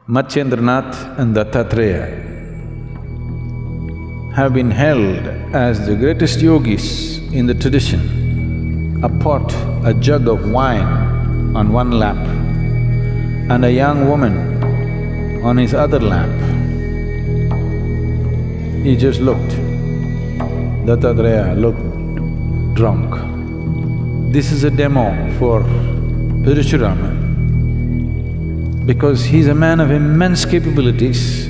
and Dattatreya have been held as the greatest yogis in the tradition. A pot, a jug of wine on one lap and a young woman on his other lap. He just looked. Dattatreya looked drunk. This is a demo for Parshurama because he's a man of immense capabilities.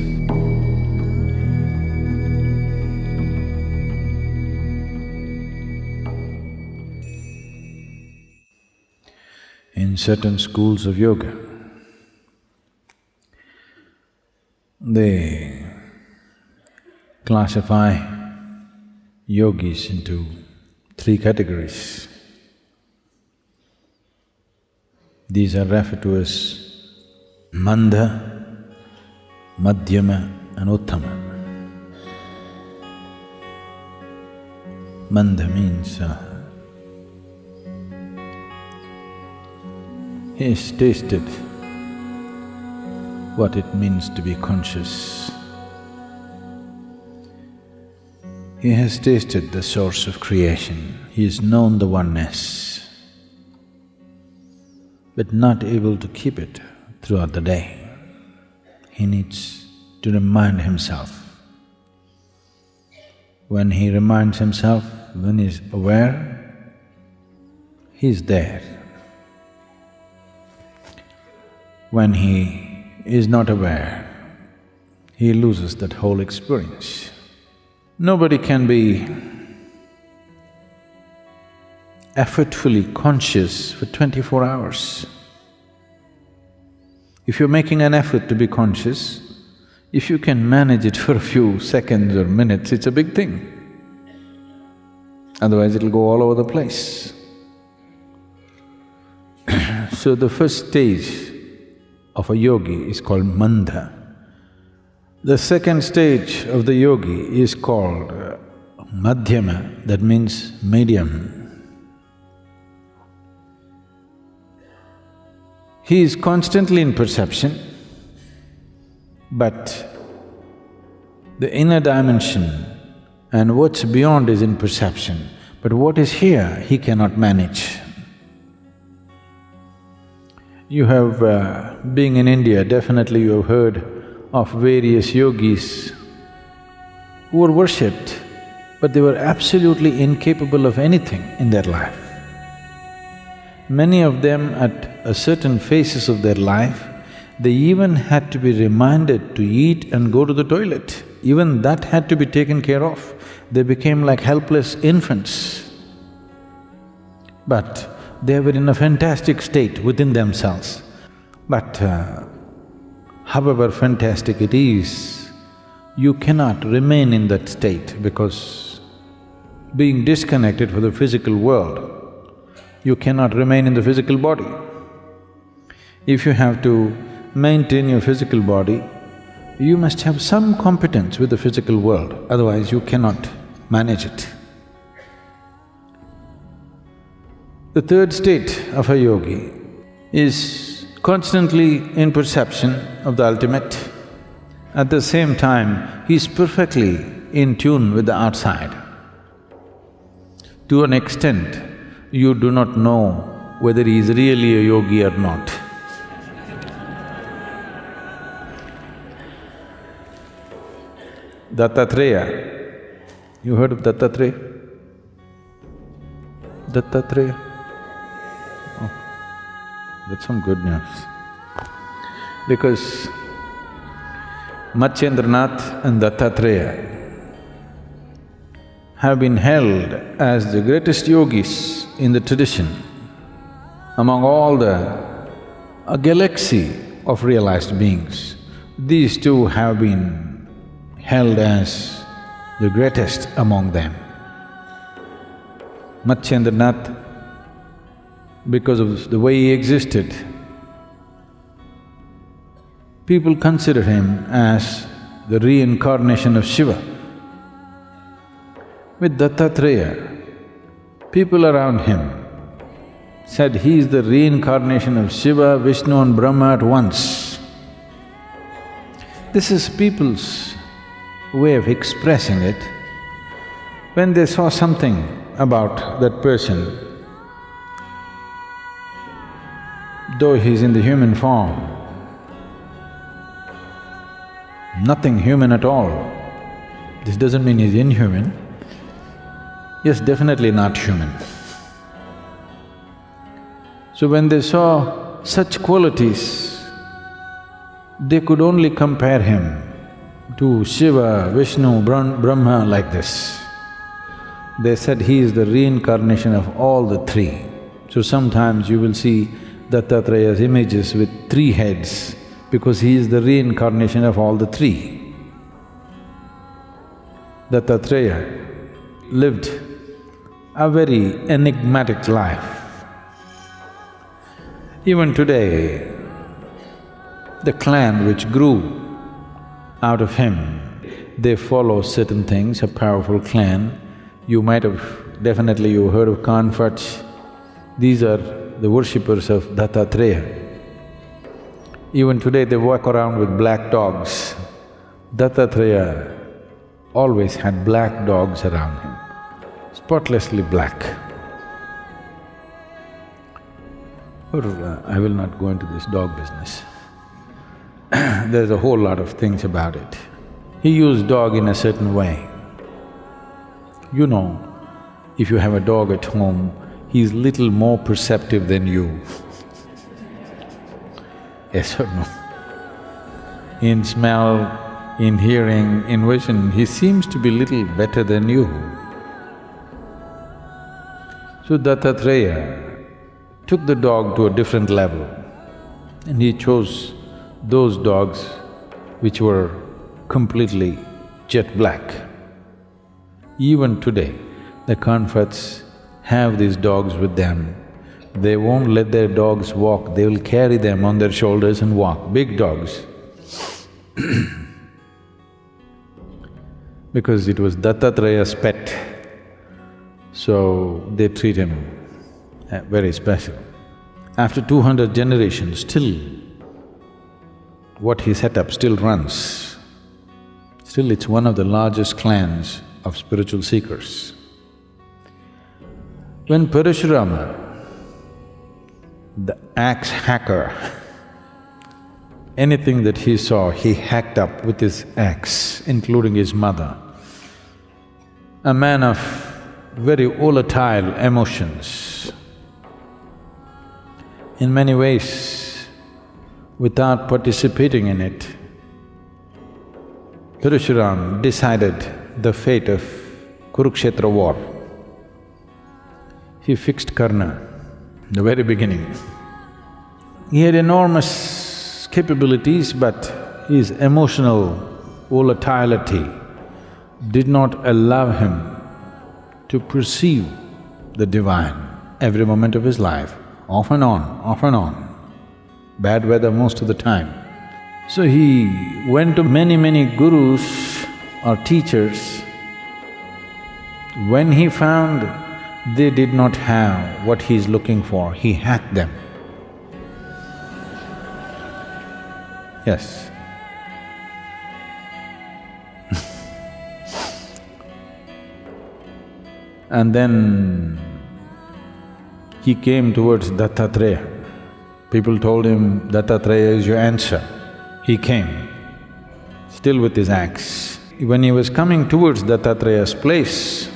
In certain schools of yoga, they classify yogis into three categories. These are referred to as Mandha, Madhyama and Uttama. Mandha means he has tasted what it means to be conscious. He has tasted the source of creation, he has known the oneness, but not able to keep it throughout the day. He needs to remind himself. When he reminds himself, when he's aware, he's there. When he is not aware, he loses that whole experience. Nobody can be effortfully conscious for 24 hours. If you're making an effort to be conscious, if you can manage it for a few seconds or minutes, it's a big thing. Otherwise it'll go all over the place. So the first stage of a yogi is called Mandha. The second stage of the yogi is called Madhyama, that means medium. He is constantly in perception, but the inner dimension and what's beyond is in perception, but what is here, he cannot manage. You have… being in India, definitely you have heard of various yogis who were worshipped, but they were absolutely incapable of anything in their life. Many of them at a certain phases of their life, they even had to be reminded to eat and go to the toilet. Even that had to be taken care of. They became like helpless infants. But they were in a fantastic state within themselves. But however fantastic it is, you cannot remain in that state because being disconnected from the physical world, you cannot remain in the physical body. If you have to maintain your physical body, you must have some competence with the physical world, otherwise you cannot manage it. The third state of a yogi is constantly in perception of the ultimate. At the same time, he is perfectly in tune with the outside. To an extent, you do not know whether he is really a yogi or not. Dattatreya, you heard of Dattatreya? Dattatreya? Oh, that's some good news. Because and Dattatreya have been held as the greatest yogis in the tradition among all a galaxy of realized beings. These two have been held as the greatest among them. Matsyendranath, because of the way he existed, people consider him as the reincarnation of Shiva. With Dattatreya, people around him said he is the reincarnation of Shiva, Vishnu and Brahma at once. This is people's way of expressing it. When they saw something about that person, though he's in the human form, nothing human at all. This doesn't mean he's inhuman. Yes, definitely not human. So when they saw such qualities, they could only compare him to Shiva, Vishnu, Brahma like this. They said he is the reincarnation of all the three. So sometimes you will see Dattatreya's images with 3 heads because he is the reincarnation of all the three. Dattatreya lived a very enigmatic life. Even today, the clan which grew out of him, they follow certain things, a powerful clan. You might have… definitely you heard of Kanfats. These are the worshippers of Dattatreya. Even today they walk around with black dogs. Dattatreya always had black dogs around him, spotlessly black. I will not go into this dog business. There's a whole lot of things about it. He used dog in a certain way. You know, if you have a dog at home, he's little more perceptive than you. Yes or no? In smell, in hearing, in vision, he seems to be little better than you. So Dattatreya took the dog to a different level and he chose those dogs which were completely jet black. Even today, the Kanfats have these dogs with them. They won't let their dogs walk, they will carry them on their shoulders and walk, big dogs. Because it was Dattatreya's pet, so they treat him very special. After 200 generations, still what he set up still runs. Still it's one of the largest clans of spiritual seekers. When Parshurama, the axe hacker, anything that he saw, he hacked up with his axe, including his mother. A man of very volatile emotions. In many ways, without participating in it, Parshurama decided the fate of Kurukshetra war. He fixed Karna in the very beginning. He had enormous capabilities, but his emotional volatility did not allow him to perceive the divine every moment of his life, off and on, off and on. Bad weather most of the time. So he went to many gurus or teachers. When he found they did not have what he's looking for, he hacked them. Yes. And then he came towards Dattatreya. People told him, Dattatreya is your answer. He came, still with his axe. When he was coming towards Dattatreya's place,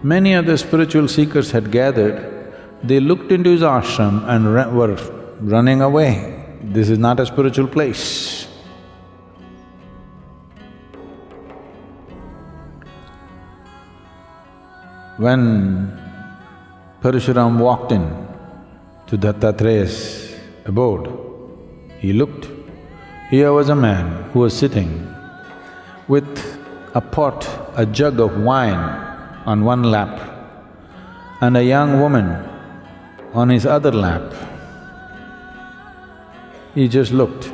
many other spiritual seekers had gathered. They looked into his ashram and were running away. This is not a spiritual place. When Parshurama walked in to Dattatreya's abode, he looked. Here was a man who was sitting with a pot, a jug of wine on one lap and a young woman on his other lap. He just looked.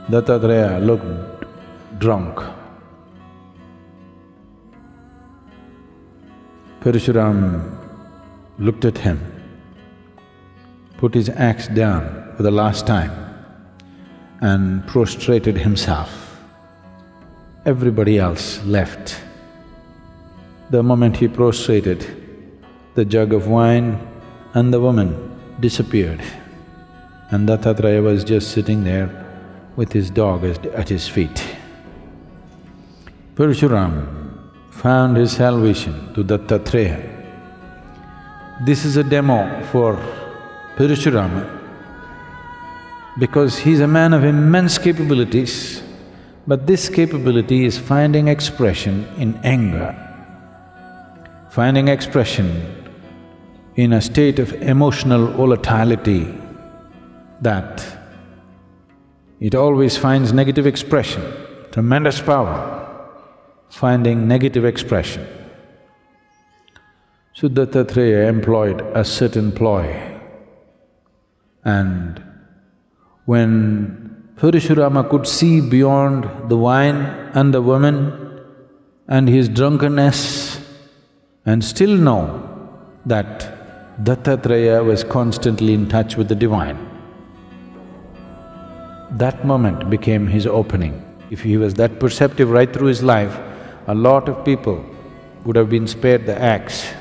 Dattatreya looked drunk. Parshurama looked at him, put his axe down for the last time and prostrated himself. Everybody else left. The moment he prostrated, the jug of wine and the woman disappeared, and Dattatreya was just sitting there with his dog at his feet. Parshurama found his salvation to Dattatreya. This is a demo for Parshurama because he's a man of immense capabilities, but this capability is finding expression in anger, finding expression in a state of emotional volatility that it always finds negative expression, tremendous power, finding negative expression. So Dattatreya employed a certain ploy, and when Parshurama could see beyond the wine and the woman and his drunkenness and still know that Dattatreya was constantly in touch with the divine, that moment became his opening. If he was that perceptive right through his life, a lot of people would have been spared the axe.